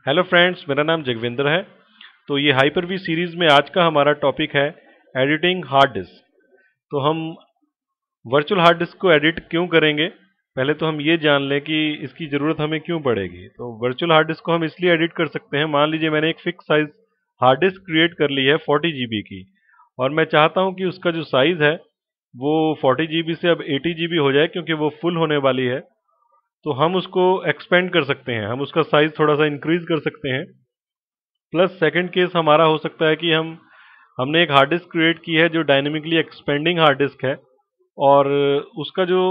Hello friends, मेरा नाम जगविंदर है। तो ये हाइपर वी सीरीज में आज का हमारा टॉपिक है एडिटिंग हार्ड डिस्क। तो हम वर्चुअल हार्ड डिस्क को एडिट क्यों करेंगे, पहले तो हम ये जान लें कि इसकी ज़रूरत हमें क्यों पड़ेगी। तो वर्चुअल हार्ड डिस्क को हम इसलिए एडिट कर सकते हैं, मान लीजिए मैंने एक fix size hard disk create कर ली है 40 GB की, और मैं चाहता हूँ कि उसका जो साइज़ है वो 40 GB से अब 80 GB हो जाए, क्योंकि वो फुल होने वाली है। तो हम उसको एक्सपेंड कर सकते हैं, हम उसका साइज थोड़ा सा इंक्रीज कर सकते हैं। प्लस सेकंड केस हमारा हो सकता है कि हमने एक हार्ड डिस्क क्रिएट की है जो डायनेमिकली एक्सपेंडिंग हार्ड डिस्क है, और उसका जो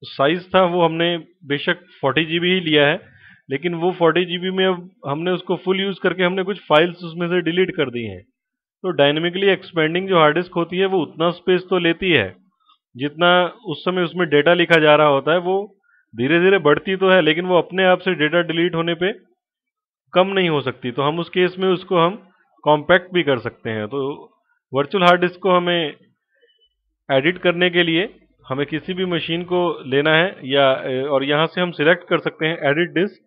साइज था वो हमने बेशक 40 GB ही लिया है, लेकिन वो 40 GB में अब हमने उसको फुल यूज करके हमने कुछ फाइल्स उसमें से डिलीट कर दी हैं। तो डायनेमिकली एक्सपेंडिंग जो हार्ड डिस्क होती है वो उतना स्पेस तो लेती है जितना उस समय उसमें डेटा लिखा जा रहा होता है। वो धीरे धीरे बढ़ती तो है, लेकिन वो अपने आप से डेटा डिलीट होने पे कम नहीं हो सकती। तो हम उस केस में उसको हम कॉम्पैक्ट भी कर सकते हैं। तो वर्चुअल हार्ड डिस्क को हमें एडिट करने के लिए हमें किसी भी मशीन को लेना है, या और यहाँ से हम सिलेक्ट कर सकते हैं एडिट डिस्क।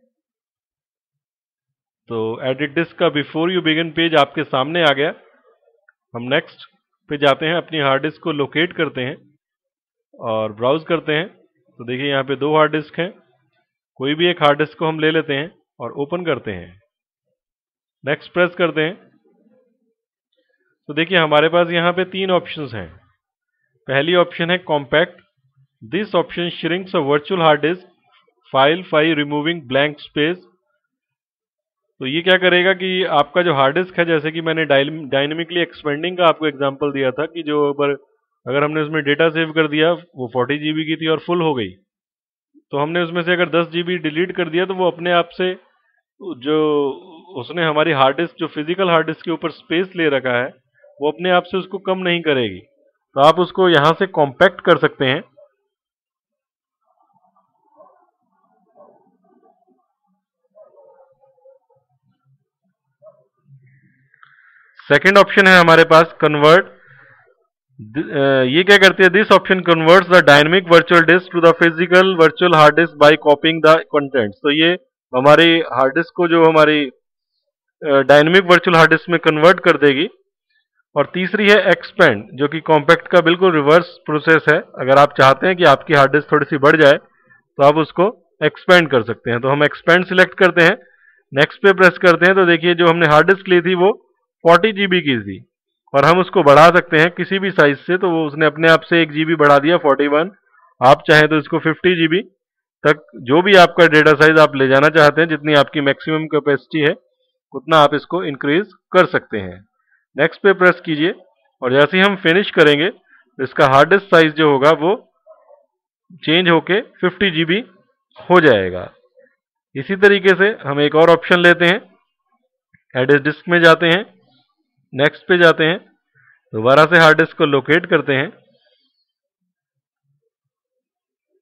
तो एडिट डिस्क का बिफोर यू बिगिन पेज आपके सामने आ गया। हम नेक्स्ट पे जाते हैं, अपनी हार्ड डिस्क को लोकेट करते हैं और ब्राउज करते हैं। तो देखिए यहाँ पे दो हार्ड डिस्क हैं, कोई भी एक हार्ड डिस्क को हम ले लेते हैं और ओपन करते हैं। नेक्स्ट प्रेस करते हैं। तो देखिए हमारे पास यहाँ पे तीन ऑप्शंस हैं। पहली ऑप्शन है compact. This option shrinks a virtual hard disc file by removing blank space. तो ये क्या करेगा कि आपका जो हार्ड डिस्क है, जैसे कि मैंने डायनेमिकली एक्सपेंडिंग का आपको एग्जांपल दिया था कि जो अगर हमने उसमें डेटा सेव कर दिया, वो 40 GB की थी और फुल हो गई, तो हमने उसमें से अगर 10 GB डिलीट कर दिया तो वो अपने आप से जो उसने हमारी हार्ड डिस्क, जो फिजिकल हार्ड डिस्क के ऊपर स्पेस ले रखा है, वो अपने आप से उसको कम नहीं करेगी। तो आप उसको यहां से कॉम्पैक्ट कर सकते हैं। सेकंड ऑप्शन है हमारे पास कन्वर्ट। ये क्या करती है, this option converts the dynamic virtual disk to the physical virtual hard disk by copying the contents. तो ये हमारी हार्ड डिस्क को जो हमारी डायनेमिक वर्चुअल हार्ड डिस्क में कन्वर्ट कर देगी। और तीसरी है एक्सपेंड, जो कि कॉम्पैक्ट का बिल्कुल रिवर्स प्रोसेस है। अगर आप चाहते हैं कि आपकी हार्ड डिस्क थोड़ी सी बढ़ जाए तो आप उसको एक्सपेंड कर सकते हैं। तो हम एक्सपेंड सिलेक्ट करते हैं, नेक्स्ट पे प्रेस करते हैं। तो देखिए जो हमने हार्ड डिस्क ली थी वो 40 GB की थी, और हम उसको बढ़ा सकते हैं किसी भी साइज से। तो वो उसने अपने आप से 1 GB बढ़ा दिया, 41। आप चाहें तो इसको 50 GB तक, जो भी आपका डेटा साइज आप ले जाना चाहते हैं, जितनी आपकी मैक्सिमम कैपेसिटी है उतना आप इसको इंक्रीज कर सकते हैं। नेक्स्ट पे प्रेस कीजिए, और जैसे ही हम फिनिश करेंगे तो इसका हार्ड डिस्क साइज जो होगा वो चेंज होके 50 GB हो जाएगा। इसी तरीके से हम एक और ऑप्शन लेते हैं, एड डिस्क में जाते हैं, नेक्स्ट पे जाते हैं, दोबारा से हार्ड डिस्क को लोकेट करते हैं,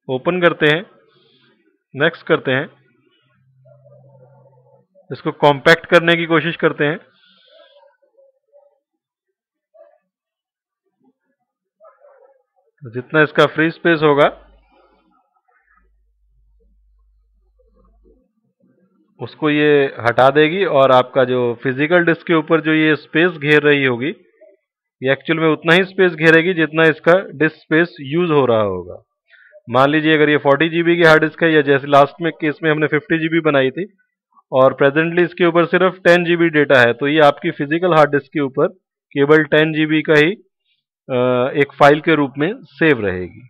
ओपन करते हैं, नेक्स्ट करते हैं, इसको कॉम्पैक्ट करने की कोशिश करते हैं। तो जितना इसका फ्री स्पेस होगा उसको ये हटा देगी, और आपका जो फिजिकल डिस्क के ऊपर जो ये स्पेस घेर रही होगी, ये एक्चुअल में उतना ही स्पेस घेरेगी जितना इसका डिस्क स्पेस यूज हो रहा होगा। मान लीजिए अगर ये 40 GB की हार्ड डिस्क है, या जैसे लास्ट में केस में हमने 50 GB बनाई थी, और प्रेजेंटली इसके ऊपर सिर्फ 10 GB डेटा है, तो ये आपकी फिजिकल हार्ड डिस्क के ऊपर केवल 10 GB का ही एक फाइल के रूप में सेव रहेगी।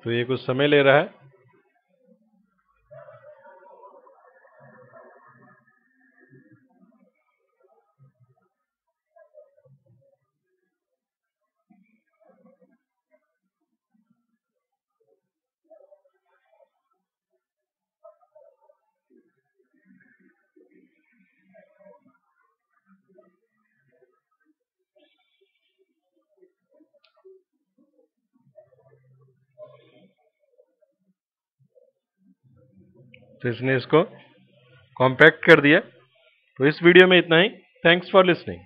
तो ये कुछ समय ले रहा है। तो इसने इसको कॉम्पैक्ट कर दिया। तो इस वीडियो में इतना ही। Thanks for listening.